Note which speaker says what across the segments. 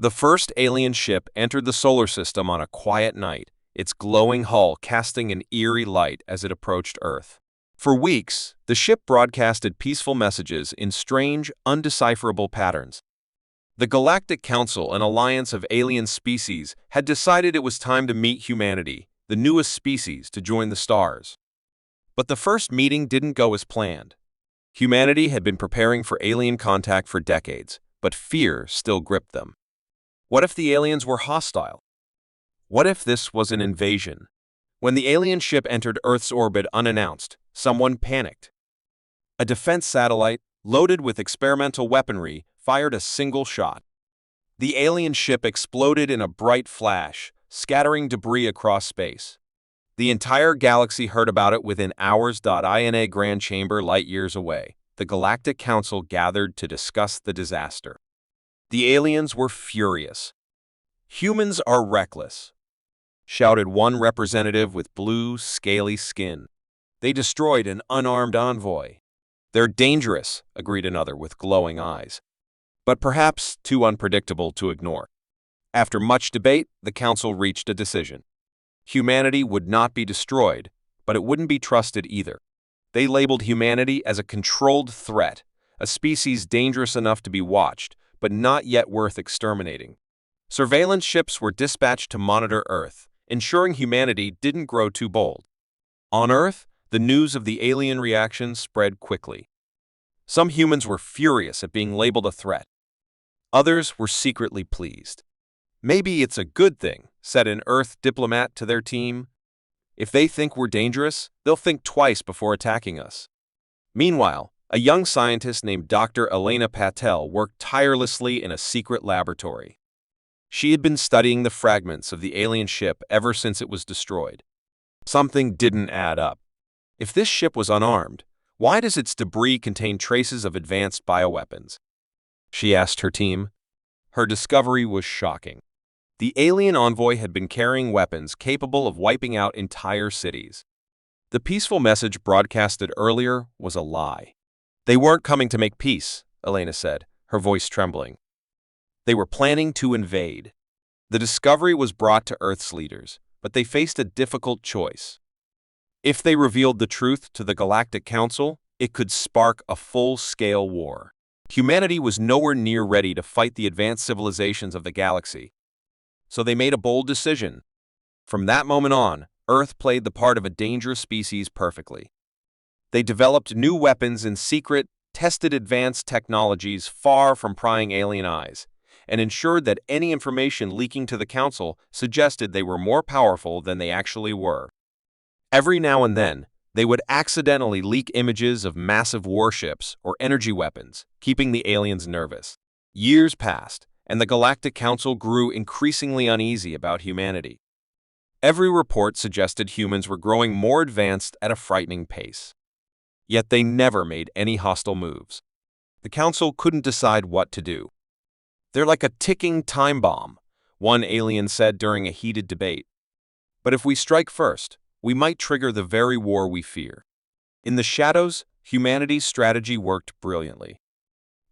Speaker 1: The first alien ship entered the solar system on a quiet night, its glowing hull casting an eerie light as it approached Earth. For weeks, the ship broadcasted peaceful messages in strange, undecipherable patterns. The Galactic Council, an alliance of alien species, had decided it was time to meet humanity, the newest species to join the stars. But the first meeting didn't go as planned. Humanity had been preparing for alien contact for decades, but fear still gripped them. What if the aliens were hostile? What if this was an invasion? When the alien ship entered Earth's orbit unannounced, someone panicked. A defense satellite, loaded with experimental weaponry, fired a single shot. The alien ship exploded in a bright flash, scattering debris across space. The entire galaxy heard about it within hours. In a grand chamber light years away, the Galactic Council gathered to discuss the disaster. The aliens were furious. "Humans are reckless," shouted one representative with blue, scaly skin. "They destroyed an unarmed envoy." "They're dangerous," agreed another with glowing eyes, but perhaps too unpredictable to ignore. After much debate, the council reached a decision. Humanity would not be destroyed, but it wouldn't be trusted either. They labeled humanity as a controlled threat, a species dangerous enough to be watched, but not yet worth exterminating. Surveillance ships were dispatched to monitor Earth, ensuring humanity didn't grow too bold. On Earth, the news of the alien reaction spread quickly. Some humans were furious at being labeled a threat. Others were secretly pleased. "Maybe it's a good thing," said an Earth diplomat to their team. "If they think we're dangerous, they'll think twice before attacking us." Meanwhile, a young scientist named Dr. Elena Patel worked tirelessly in a secret laboratory. She had been studying the fragments of the alien ship ever since it was destroyed. Something didn't add up. If this ship was unarmed, why does its debris contain traces of advanced bioweapons? She asked her team. Her discovery was shocking. The alien envoy had been carrying weapons capable of wiping out entire cities. The peaceful message broadcasted earlier was a lie. "They weren't coming to make peace," Elena said, her voice trembling. "They were planning to invade." The discovery was brought to Earth's leaders, but they faced a difficult choice. If they revealed the truth to the Galactic Council, it could spark a full-scale war. Humanity was nowhere near ready to fight the advanced civilizations of the galaxy. So they made a bold decision. From that moment on, Earth played the part of a dangerous species perfectly. They developed new weapons in secret, tested advanced technologies far from prying alien eyes, and ensured that any information leaking to the Council suggested they were more powerful than they actually were. Every now and then, they would accidentally leak images of massive warships or energy weapons, keeping the aliens nervous. Years passed, and the Galactic Council grew increasingly uneasy about humanity. Every report suggested humans were growing more advanced at a frightening pace. Yet they never made any hostile moves. The Council couldn't decide what to do. "They're like a ticking time bomb," one alien said during a heated debate. "But if we strike first, we might trigger the very war we fear." In the shadows, humanity's strategy worked brilliantly.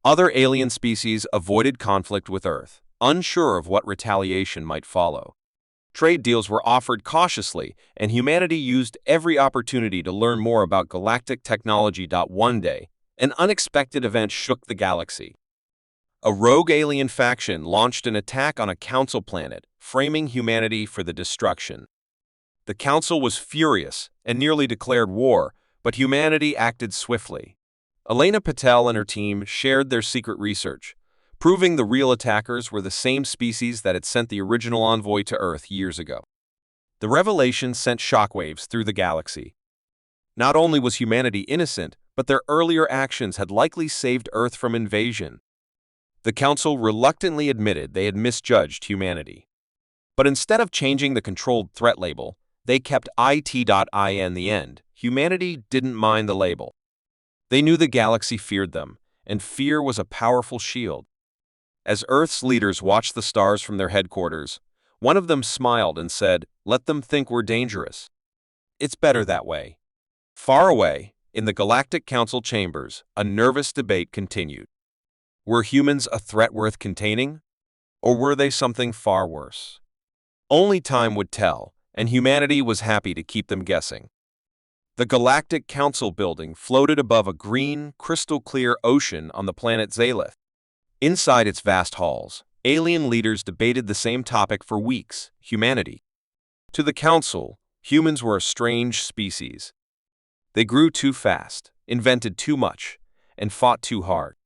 Speaker 1: Other alien species avoided conflict with Earth, unsure of what retaliation might follow. Trade deals were offered cautiously, and humanity used every opportunity to learn more about galactic technology. One day, an unexpected event shook the galaxy. A rogue alien faction launched an attack on a council planet, framing humanity for the destruction. The council was furious and nearly declared war, but humanity acted swiftly. Elena Patel and her team shared their secret research, proving the real attackers were the same species that had sent the original envoy to Earth years ago. The revelation sent shockwaves through the galaxy. Not only was humanity innocent, but their earlier actions had likely saved Earth from invasion. The Council reluctantly admitted they had misjudged humanity. But instead of changing the controlled threat label, they kept IT.I in the end. Humanity didn't mind the label. They knew the galaxy feared them, and fear was a powerful shield. As Earth's leaders watched the stars from their headquarters, one of them smiled and said, "Let them think we're dangerous. It's better that way." Far away, in the Galactic Council chambers, a nervous debate continued. Were humans a threat worth containing? Or were they something far worse? Only time would tell, and humanity was happy to keep them guessing. The Galactic Council building floated above a green, crystal-clear ocean on the planet Zalith. Inside its vast halls, alien leaders debated the same topic for weeks: humanity. To the Council, humans were a strange species. They grew too fast, invented too much, and fought too hard.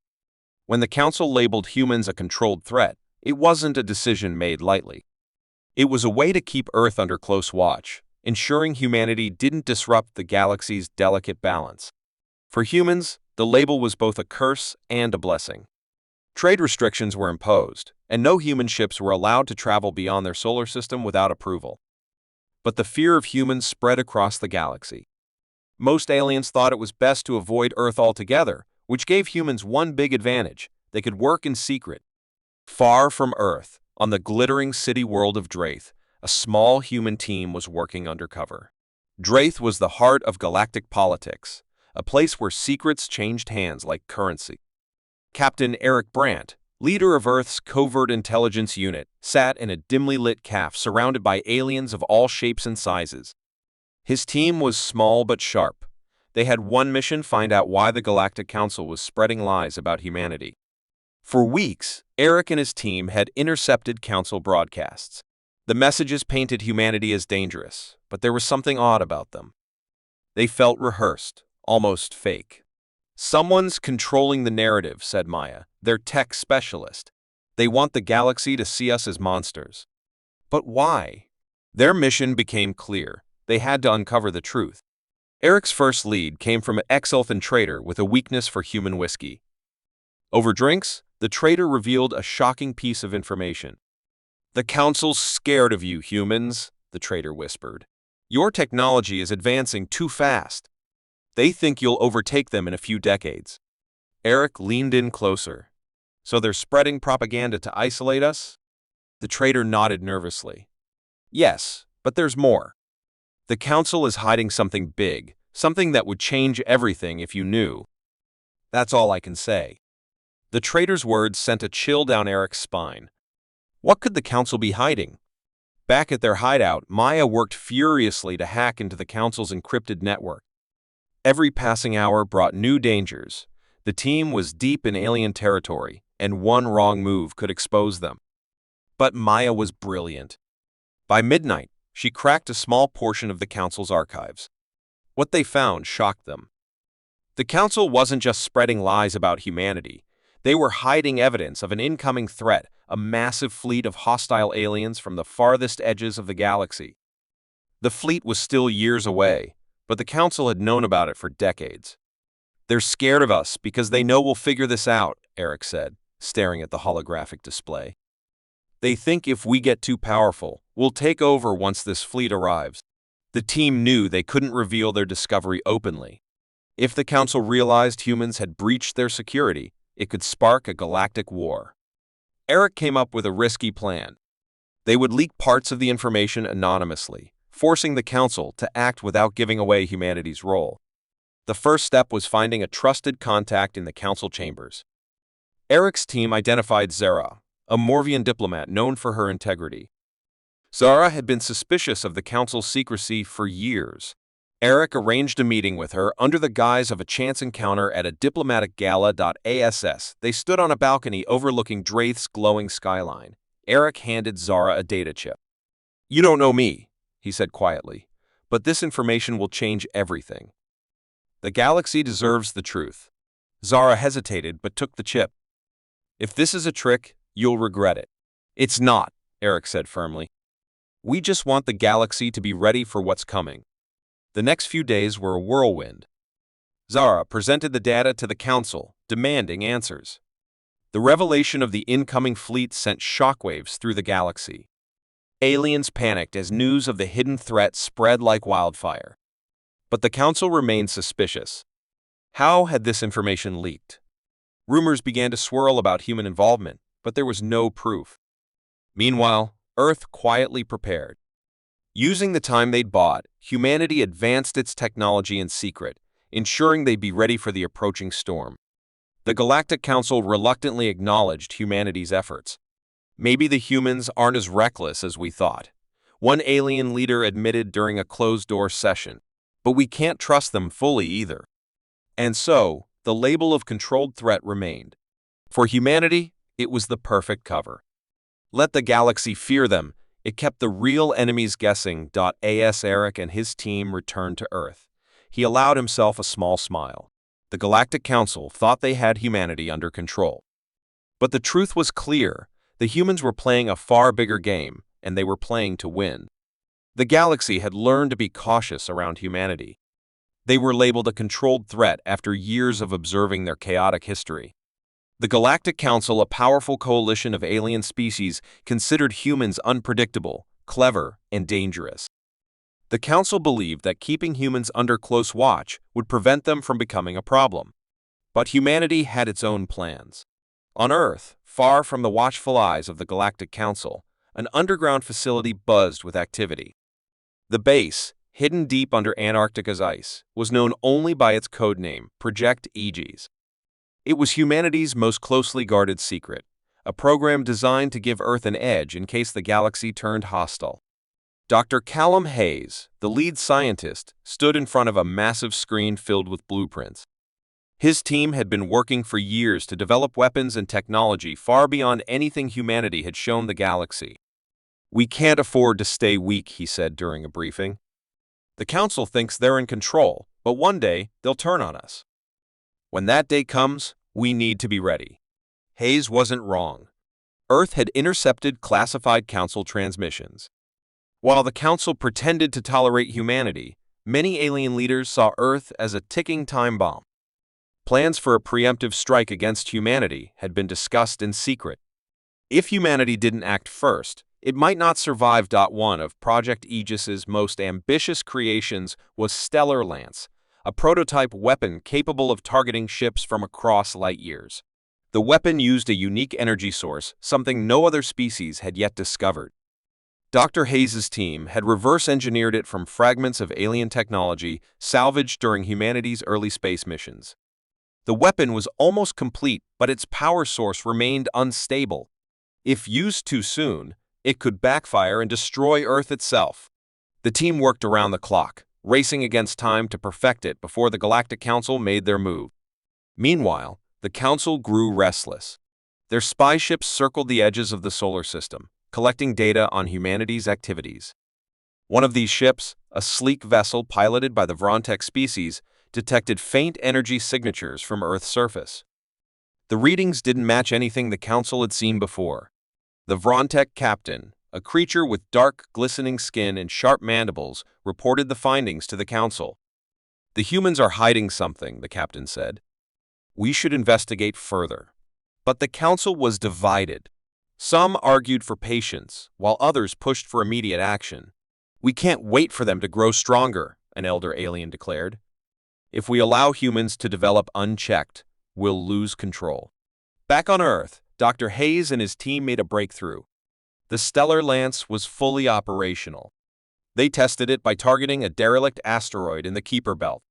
Speaker 1: When the Council labeled humans a controlled threat, it wasn't a decision made lightly. It was a way to keep Earth under close watch, ensuring humanity didn't disrupt the galaxy's delicate balance. For humans, the label was both a curse and a blessing. Trade restrictions were imposed, and no human ships were allowed to travel beyond their solar system without approval. But the fear of humans spread across the galaxy. Most aliens thought it was best to avoid Earth altogether, which gave humans one big advantage: they could work in secret. Far from Earth, on the glittering city world of Draith, a small human team was working undercover. Draith was the heart of galactic politics, a place where secrets changed hands like currency. Captain Eric Brandt, leader of Earth's covert intelligence unit, sat in a dimly lit caf surrounded by aliens of all shapes and sizes. His team was small but sharp. They had one mission: find out why the Galactic Council was spreading lies about humanity. For weeks, Eric and his team had intercepted Council broadcasts. The messages painted humanity as dangerous, but there was something odd about them. They felt rehearsed, almost fake. "Someone's controlling the narrative," said Maya, their tech specialist. "They want the galaxy to see us as monsters." But why? Their mission became clear. They had to uncover the truth. Eric's first lead came from an ex-elfin trader with a weakness for human whiskey. Over drinks, the trader revealed a shocking piece of information. "The Council's scared of you, humans," the trader whispered. "Your technology is advancing too fast. They think you'll overtake them in a few decades." Eric leaned in closer. "So they're spreading propaganda to isolate us?" The trader nodded nervously. "Yes, but there's more. The Council is hiding something big, something that would change everything if you knew." "That's all I can say." The trader's words sent a chill down Eric's spine. What could the Council be hiding? Back at their hideout, Maya worked furiously to hack into the Council's encrypted network. Every passing hour brought new dangers. The team was deep in alien territory, and one wrong move could expose them. But Maya was brilliant. By midnight, she cracked a small portion of the Council's archives. What they found shocked them. The Council wasn't just spreading lies about humanity. They were hiding evidence of an incoming threat, a massive fleet of hostile aliens from the farthest edges of the galaxy. The fleet was still years away, but the Council had known about it for decades. "They're scared of us because they know we'll figure this out," Eric said, staring at the holographic display. "They think if we get too powerful, we'll take over once this fleet arrives." The team knew they couldn't reveal their discovery openly. If the Council realized humans had breached their security, it could spark a galactic war. Eric came up with a risky plan. They would leak parts of the information anonymously, forcing the Council to act without giving away humanity's role. The first step was finding a trusted contact in the Council chambers. Eric's team identified Zara, a Morvian diplomat known for her integrity. Zara had been suspicious of the Council's secrecy for years. Eric arranged a meeting with her under the guise of a chance encounter at a diplomatic gala. They stood on a balcony overlooking Draith's glowing skyline. Eric handed Zara a data chip. "You don't know me," he said quietly, "but this information will change everything. The galaxy deserves the truth." Zara hesitated but took the chip. "If this is a trick, you'll regret it." "It's not," Eric said firmly. "We just want the galaxy to be ready for what's coming." The next few days were a whirlwind. Zara presented the data to the Council, demanding answers. The revelation of the incoming fleet sent shockwaves through the galaxy. Aliens panicked as news of the hidden threat spread like wildfire. But the Council remained suspicious. How had this information leaked? Rumors began to swirl about human involvement, but there was no proof. Meanwhile, Earth quietly prepared. Using the time they'd bought, humanity advanced its technology in secret, ensuring they'd be ready for the approaching storm. The Galactic Council reluctantly acknowledged humanity's efforts. Maybe the humans aren't as reckless as we thought, one alien leader admitted during a closed-door session. But we can't trust them fully either. And so, the label of controlled threat remained. For humanity, it was the perfect cover. Let the galaxy fear them. It kept the real enemies guessing. As Eric and his team returned to Earth, he allowed himself a small smile. The Galactic Council thought they had humanity under control. But the truth was clear. The humans were playing a far bigger game, and they were playing to win. The galaxy had learned to be cautious around humanity. They were labeled a controlled threat after years of observing their chaotic history. The Galactic Council, a powerful coalition of alien species, considered humans unpredictable, clever, and dangerous. The Council believed that keeping humans under close watch would prevent them from becoming a problem. But humanity had its own plans. On Earth, far from the watchful eyes of the Galactic Council, an underground facility buzzed with activity. The base, hidden deep under Antarctica's ice, was known only by its codename, Project Aegis. It was humanity's most closely guarded secret, a program designed to give Earth an edge in case the galaxy turned hostile. Dr. Callum Hayes, the lead scientist, stood in front of a massive screen filled with blueprints. His team had been working for years to develop weapons and technology far beyond anything humanity had shown the galaxy. "We can't afford to stay weak," he said during a briefing. "The Council thinks they're in control, but one day they'll turn on us. When that day comes, we need to be ready." Hayes wasn't wrong. Earth had intercepted classified Council transmissions. While the Council pretended to tolerate humanity, many alien leaders saw Earth as a ticking time bomb. Plans for a preemptive strike against humanity had been discussed in secret. If humanity didn't act first, it might not survive. One of Project Aegis's most ambitious creations was Stellar Lance, a prototype weapon capable of targeting ships from across light years. The weapon used a unique energy source, something no other species had yet discovered. Dr. Hayes' team had reverse-engineered it from fragments of alien technology salvaged during humanity's early space missions. The weapon was almost complete, but its power source remained unstable. If used too soon, it could backfire and destroy Earth itself. The team worked around the clock, racing against time to perfect it before the Galactic Council made their move. Meanwhile, the Council grew restless. Their spy ships circled the edges of the solar system, collecting data on humanity's activities. One of these ships, a sleek vessel piloted by the Vrontech species, detected faint energy signatures from Earth's surface. The readings didn't match anything the Council had seen before. The Vrontech captain, a creature with dark, glistening skin and sharp mandibles, reported the findings to the Council. "The humans are hiding something," the captain said. "We should investigate further." But the Council was divided. Some argued for patience, while others pushed for immediate action. "We can't wait for them to grow stronger," an elder alien declared. "If we allow humans to develop unchecked, we'll lose control." Back on Earth, Dr. Hayes and his team made a breakthrough. The Stellar Lance was fully operational. They tested it by targeting a derelict asteroid in the Kuiper Belt.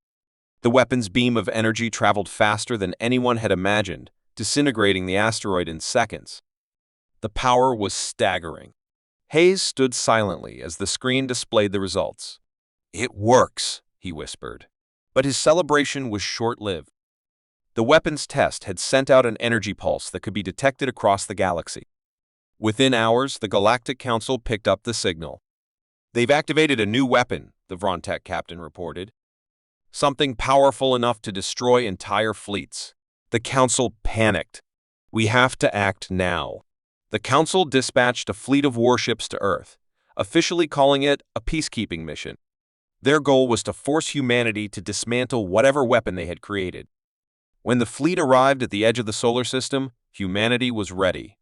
Speaker 1: The weapon's beam of energy traveled faster than anyone had imagined, disintegrating the asteroid in seconds. The power was staggering. Hayes stood silently as the screen displayed the results. "It works," he whispered. But his celebration was short-lived. The weapons test had sent out an energy pulse that could be detected across the galaxy. Within hours, the Galactic Council picked up the signal. "They've activated a new weapon," the Vrontech captain reported. "Something powerful enough to destroy entire fleets." The Council panicked. "We have to act now." The Council dispatched a fleet of warships to Earth, officially calling it a peacekeeping mission. Their goal was to force humanity to dismantle whatever weapon they had created. When the fleet arrived at the edge of the solar system, humanity was ready.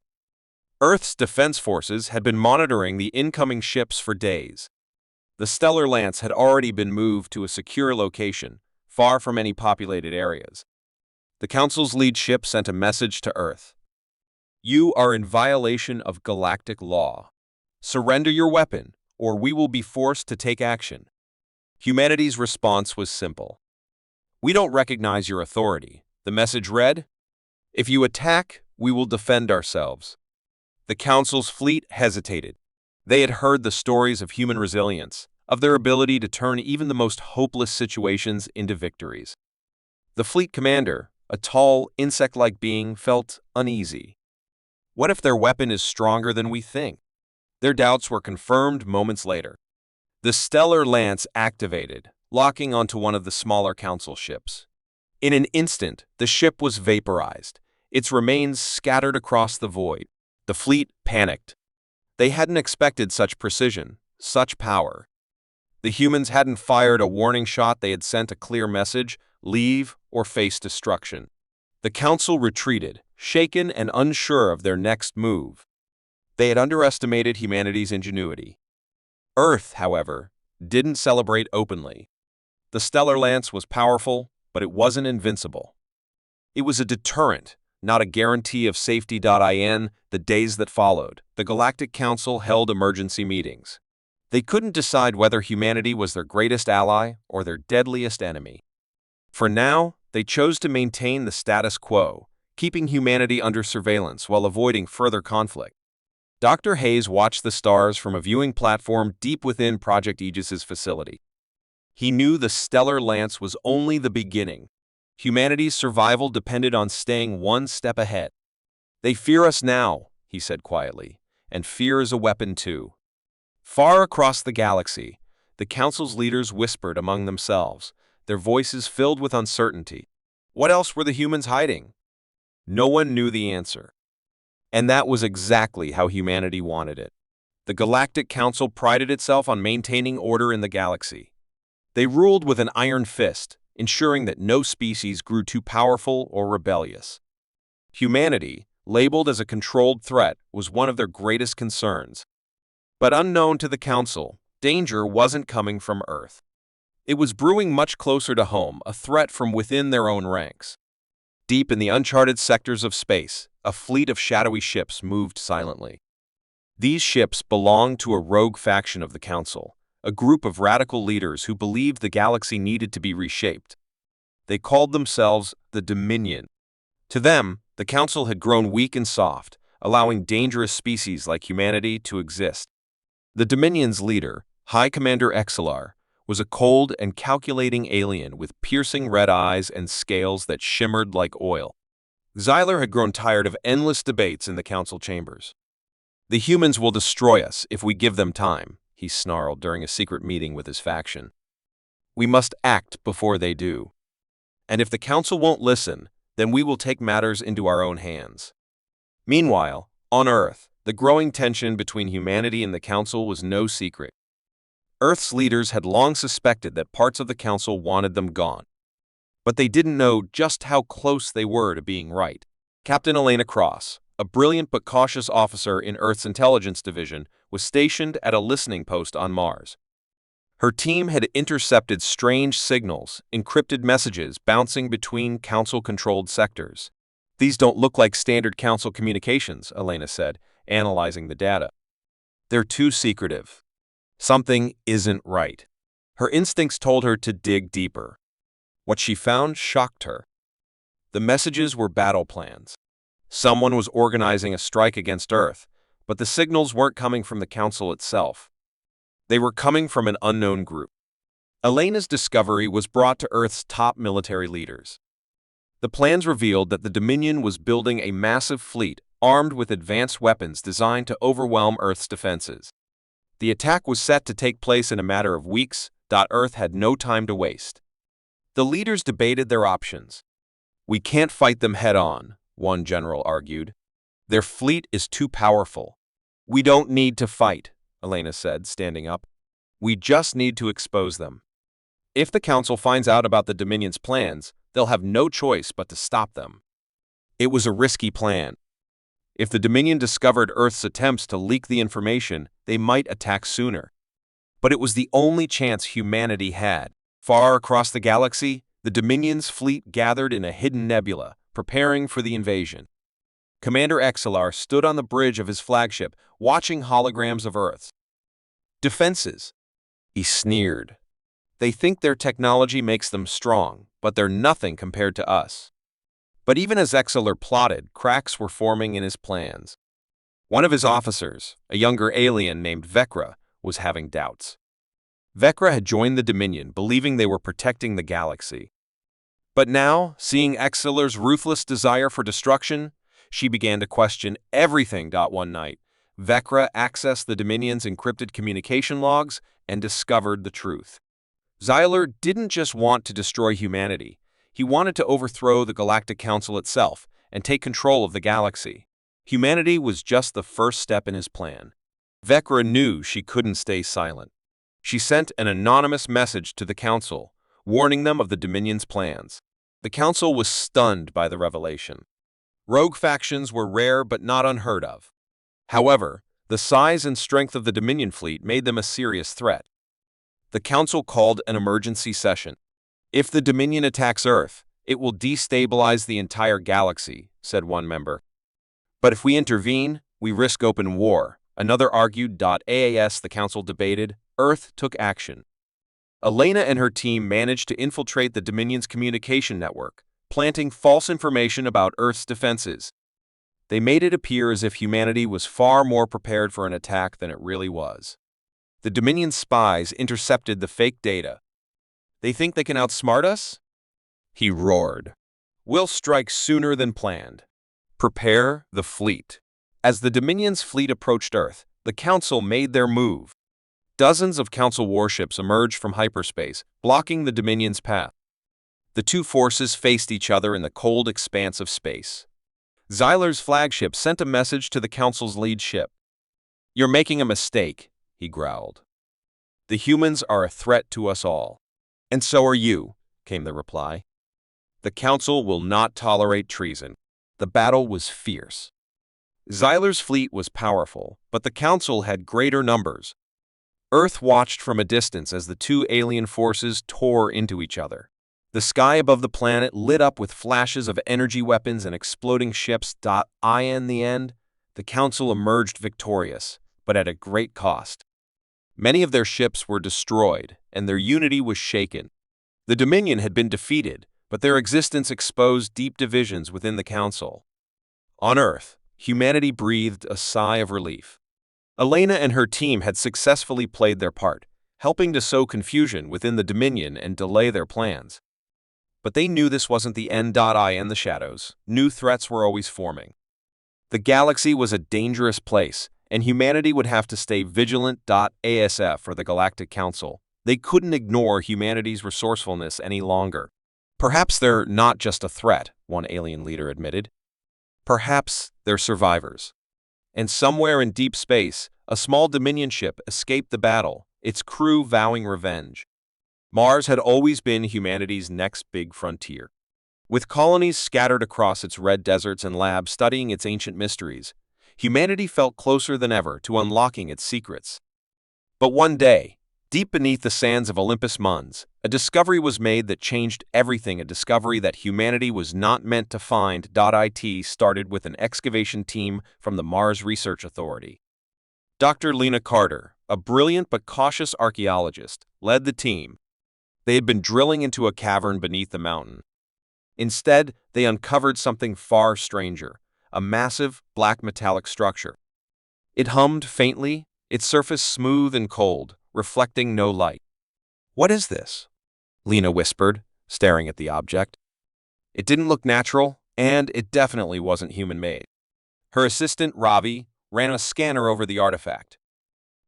Speaker 1: Earth's defense forces had been monitoring the incoming ships for days. The Stellar Lance had already been moved to a secure location, far from any populated areas. The Council's lead ship sent a message to Earth. "You are in violation of galactic law. Surrender your weapon, or we will be forced to take action." Humanity's response was simple. "We don't recognize your authority," the message read. "If you attack, we will defend ourselves." The Council's fleet hesitated. They had heard the stories of human resilience, of their ability to turn even the most hopeless situations into victories. The fleet commander, a tall, insect-like being, felt uneasy. What if their weapon is stronger than we think? Their doubts were confirmed moments later. The stellar lance activated, locking onto one of the smaller Council ships. In an instant, the ship was vaporized, its remains scattered across the void. The fleet panicked. They hadn't expected such precision, such power. The humans hadn't fired a warning shot, they had sent a clear message: leave or face destruction. The Council retreated, shaken and unsure of their next move. They had underestimated humanity's ingenuity. Earth, however, didn't celebrate openly. The stellar lance was powerful, but it wasn't invincible. It was a deterrent, not a guarantee of safety. In the days that followed, the Galactic Council held emergency meetings. They couldn't decide whether humanity was their greatest ally or their deadliest enemy. For now, they chose to maintain the status quo, keeping humanity under surveillance while avoiding further conflict. Dr. Hayes watched the stars from a viewing platform deep within Project Aegis's facility. He knew the stellar lance was only the beginning. Humanity's survival depended on staying one step ahead. "They fear us now," he said quietly, "and fear is a weapon too." Far across the galaxy, the Council's leaders whispered among themselves, their voices filled with uncertainty. What else were the humans hiding? No one knew the answer. And that was exactly how humanity wanted it. The Galactic Council prided itself on maintaining order in the galaxy. They ruled with an iron fist, ensuring that no species grew too powerful or rebellious. Humanity, labeled as a controlled threat, was one of their greatest concerns. But unknown to the Council, danger wasn't coming from Earth. It was brewing much closer to home, a threat from within their own ranks. Deep in the uncharted sectors of space, a fleet of shadowy ships moved silently. These ships belonged to a rogue faction of the Council, a group of radical leaders who believed the galaxy needed to be reshaped. They called themselves the Dominion. To them, the Council had grown weak and soft, allowing dangerous species like humanity to exist. The Dominion's leader, High Commander Exelar, was a cold and calculating alien with piercing red eyes and scales that shimmered like oil. Xyler had grown tired of endless debates in the Council chambers. "The humans will destroy us if we give them time," he snarled during a secret meeting with his faction. "We must act before they do. And if the Council won't listen, then we will take matters into our own hands." Meanwhile, on Earth, the growing tension between humanity and the Council was no secret. Earth's leaders had long suspected that parts of the Council wanted them gone. But they didn't know just how close they were to being right. Captain Elena Cross, a brilliant but cautious officer in Earth's intelligence division, was stationed at a listening post on Mars. Her team had intercepted strange signals, encrypted messages bouncing between Council-controlled sectors. "These don't look like standard Council communications," Elena said, analyzing the data. "They're too secretive. Something isn't right." Her instincts told her to dig deeper. What she found shocked her. The messages were battle plans. Someone was organizing a strike against Earth, but the signals weren't coming from the Council itself. They were coming from an unknown group. Elena's discovery was brought to Earth's top military leaders. The plans revealed that the Dominion was building a massive fleet armed with advanced weapons designed to overwhelm Earth's defenses. The attack was set to take place in a matter of weeks. Earth had no time to waste. The leaders debated their options. "We can't fight them head-on," one general argued. "Their fleet is too powerful." "We don't need to fight," Elena said, standing up. "We just need to expose them. If the Council finds out about the Dominion's plans, they'll have no choice but to stop them." It was a risky plan. If the Dominion discovered Earth's attempts to leak the information, they might attack sooner. But it was the only chance humanity had. Far across the galaxy, the Dominion's fleet gathered in a hidden nebula, preparing for the invasion. Commander Exelar stood on the bridge of his flagship, watching holograms of Earth's defenses. He sneered. "They think their technology makes them strong, but they're nothing compared to us." But even as Exelar plotted, cracks were forming in his plans. One of his officers, a younger alien named Vecra, was having doubts. Vecra had joined the Dominion, believing they were protecting the galaxy. But now, seeing Exiller's ruthless desire for destruction, she began to question everything. One night, Vecra accessed the Dominion's encrypted communication logs and discovered the truth. Xyler didn't just want to destroy humanity. He wanted to overthrow the Galactic Council itself and take control of the galaxy. Humanity was just the first step in his plan. Vecra knew she couldn't stay silent. She sent an anonymous message to the Council, warning them of the Dominion's plans. The Council was stunned by the revelation. Rogue factions were rare but not unheard of. However, the size and strength of the Dominion fleet made them a serious threat. The Council called an emergency session. "If the Dominion attacks Earth, it will destabilize the entire galaxy," said one member. "But if we intervene, we risk open war," another argued. As the Council debated, Earth took action. Elena and her team managed to infiltrate the Dominion's communication network, planting false information about Earth's defenses. They made it appear as if humanity was far more prepared for an attack than it really was. The Dominion spies intercepted the fake data. "They think they can outsmart us?" he roared. "We'll strike sooner than planned. Prepare the fleet." As the Dominion's fleet approached Earth, the Council made their move. Dozens of Council warships emerged from hyperspace, blocking the Dominion's path. The two forces faced each other in the cold expanse of space. Xyler's flagship sent a message to the Council's lead ship. "You're making a mistake," he growled. "The humans are a threat to us all." "And so are you," came the reply. "The Council will not tolerate treason." The battle was fierce. Xyler's fleet was powerful, but the Council had greater numbers. Earth watched from a distance as the two alien forces tore into each other. The sky above the planet lit up with flashes of energy weapons and exploding ships. In the end, the Council emerged victorious, but at a great cost. Many of their ships were destroyed, and their unity was shaken. The Dominion had been defeated, but their existence exposed deep divisions within the Council. On Earth, humanity breathed a sigh of relief. Elena and her team had successfully played their part, helping to sow confusion within the Dominion and delay their plans. But they knew this wasn't the end. In the shadows, new threats were always forming. The galaxy was a dangerous place, and humanity would have to stay vigilant. For the Galactic Council, they couldn't ignore humanity's resourcefulness any longer. "Perhaps they're not just a threat," one alien leader admitted. "Perhaps they're survivors." And somewhere in deep space, a small Dominion ship escaped the battle, its crew vowing revenge. Mars had always been humanity's next big frontier. With colonies scattered across its red deserts and labs studying its ancient mysteries, humanity felt closer than ever to unlocking its secrets. But one day, deep beneath the sands of Olympus Mons, a discovery was made that changed everything, a discovery that humanity was not meant to find. It started with an excavation team from the Mars Research Authority. Dr. Lena Carter, a brilliant but cautious archaeologist, led the team. They had been drilling into a cavern beneath the mountain. Instead, they uncovered something far stranger, a massive, black metallic structure. It hummed faintly, its surface smooth and cold, reflecting no light. "What is this?" Lena whispered, staring at the object. It didn't look natural, and it definitely wasn't human-made. Her assistant, Ravi, ran a scanner over the artifact.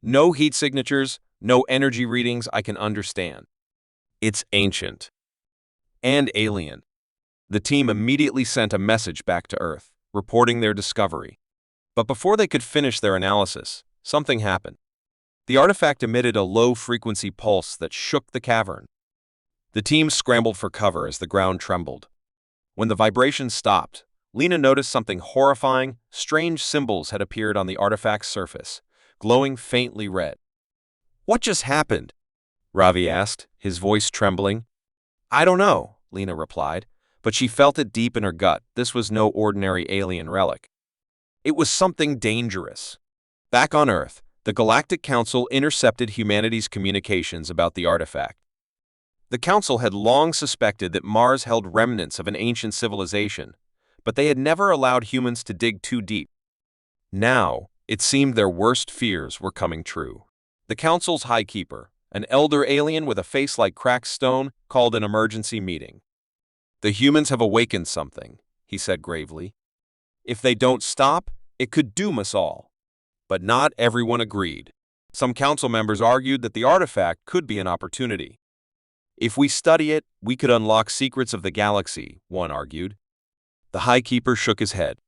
Speaker 1: "No heat signatures, no energy readings I can understand. It's ancient. And alien." The team immediately sent a message back to Earth, reporting their discovery. But before they could finish their analysis, something happened. The artifact emitted a low-frequency pulse that shook the cavern. The team scrambled for cover as the ground trembled. When the vibration stopped, Lena noticed something horrifying. Strange symbols had appeared on the artifact's surface, glowing faintly red. "What just happened?" Ravi asked, his voice trembling. "I don't know," Lena replied, but she felt it deep in her gut. This was no ordinary alien relic. It was something dangerous. Back on Earth, the Galactic Council intercepted humanity's communications about the artifact. The Council had long suspected that Mars held remnants of an ancient civilization, but they had never allowed humans to dig too deep. Now, It seemed their worst fears were coming true. The council's high keeper, an elder alien with a face like cracked stone, called an emergency meeting. "The humans have awakened something," he said gravely. "If they don't stop, it could doom us all." But not everyone agreed. Some council members argued that the artifact could be an opportunity. "If we study it, we could unlock secrets of the galaxy," one argued. The High Keeper shook his head.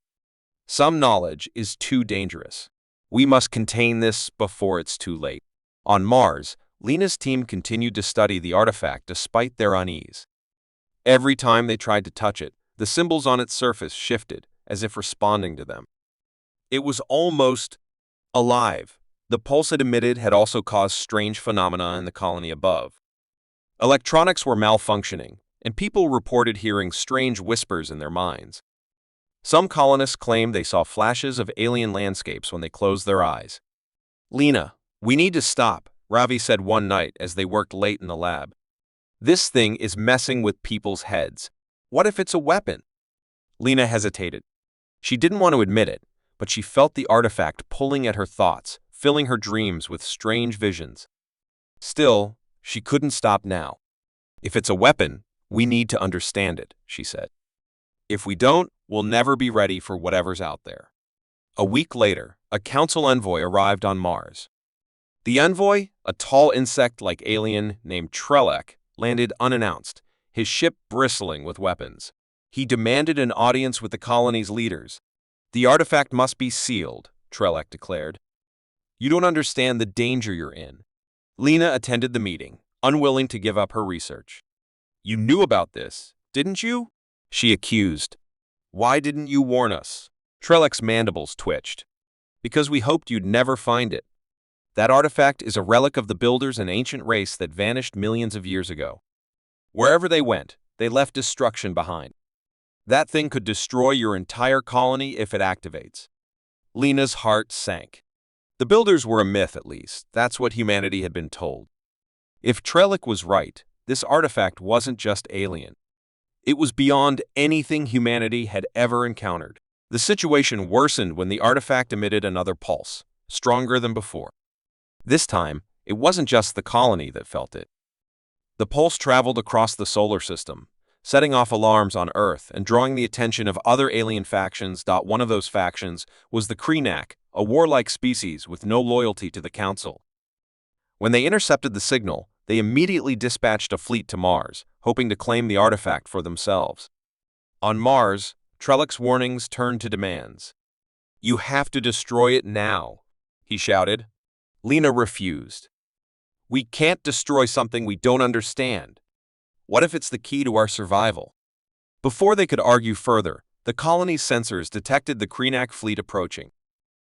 Speaker 1: "Some knowledge is too dangerous. We must contain this before it's too late." On Mars, Lena's team continued to study the artifact despite their unease. Every time they tried to touch it, the symbols on its surface shifted, as if responding to them. It was almost alive. The pulse it emitted had also caused strange phenomena in the colony above. Electronics were malfunctioning, and people reported hearing strange whispers in their minds. Some colonists claimed they saw flashes of alien landscapes when they closed their eyes. "Lena, we need to stop," Ravi said one night as they worked late in the lab. "This thing is messing with people's heads. What if it's a weapon?" Lena hesitated. She didn't want to admit it, but she felt the artifact pulling at her thoughts, filling her dreams with strange visions. Still, she couldn't stop now. "If it's a weapon, we need to understand it," she said. "If we don't, we'll never be ready for whatever's out there." A week later, a council envoy arrived on Mars. The envoy, a tall insect-like alien named Trelek, landed unannounced, his ship bristling with weapons. He demanded an audience with the colony's leaders. "The artifact must be sealed," Trelek declared. "You don't understand the danger you're in." Lena attended the meeting, unwilling to give up her research. "You knew about this, didn't you?" she accused. "Why didn't you warn us?" Trelek's mandibles twitched. "Because we hoped you'd never find it. That artifact is a relic of the Builders, an ancient race that vanished millions of years ago. Wherever they went, they left destruction behind. That thing could destroy your entire colony if it activates." Lena's heart sank. The Builders were a myth, at least. That's what humanity had been told. If Trelek was right, this artifact wasn't just alien. It was beyond anything humanity had ever encountered. The situation worsened when the artifact emitted another pulse, stronger than before. This time, it wasn't just the colony that felt it. The pulse traveled across the solar system, setting off alarms on Earth and drawing the attention of other alien factions. One of those factions was the Kreenak, a warlike species with no loyalty to the Council. When they intercepted the signal, they immediately dispatched a fleet to Mars, hoping to claim the artifact for themselves. On Mars, Trelek's warnings turned to demands. "You have to destroy it now," he shouted. Lena refused. "We can't destroy something we don't understand. What if it's the key to our survival?" Before they could argue further, the colony's sensors detected the Kreenak fleet approaching.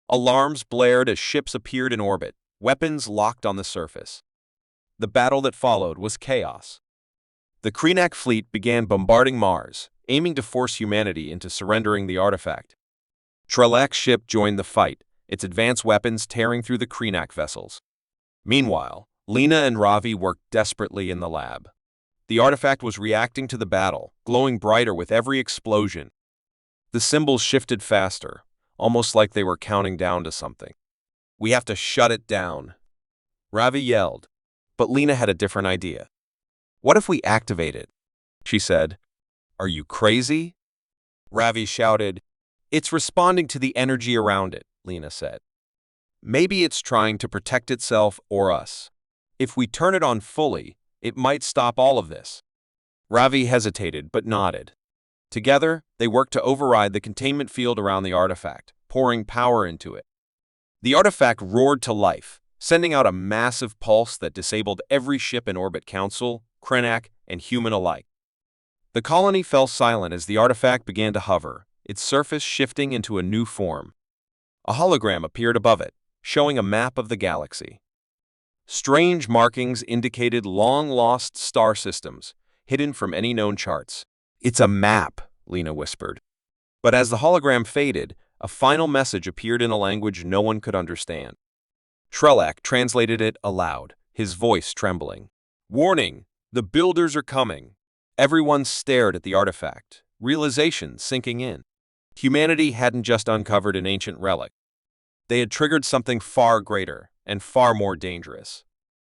Speaker 1: Alarms blared as ships appeared in orbit, weapons locked on the surface. The battle that followed was chaos. The Kreenak fleet began bombarding Mars, aiming to force humanity into surrendering the artifact. Trelek's ship joined the fight, its advanced weapons tearing through the Kreenak vessels. Meanwhile, Lena and Ravi worked desperately in the lab. The artifact was reacting to the battle, glowing brighter with every explosion. The symbols shifted faster, almost like they were counting down to something. "We have to shut it down," Ravi yelled. But Lena had a different idea. "What if we activate it?" she said. "Are you crazy?" Ravi shouted. "It's responding to the energy around it," Lena said. "Maybe it's trying to protect itself or us. If we turn it on fully, it might stop all of this." Ravi hesitated but nodded. Together, they worked to override the containment field around the artifact, pouring power into it. The artifact roared to life, sending out a massive pulse that disabled every ship in orbit, Council, Kreenak, and human alike. The colony fell silent as the artifact began to hover, its surface shifting into a new form. A hologram appeared above it, showing a map of the galaxy. Strange markings indicated long-lost star systems, hidden from any known charts. "It's a map," Lena whispered. But as the hologram faded, a final message appeared in a language no one could understand. Trelek translated it aloud, his voice trembling. "Warning! The Builders are coming." Everyone stared at the artifact, realization sinking in. Humanity hadn't just uncovered an ancient relic. they had triggered something far greater and far more dangerous.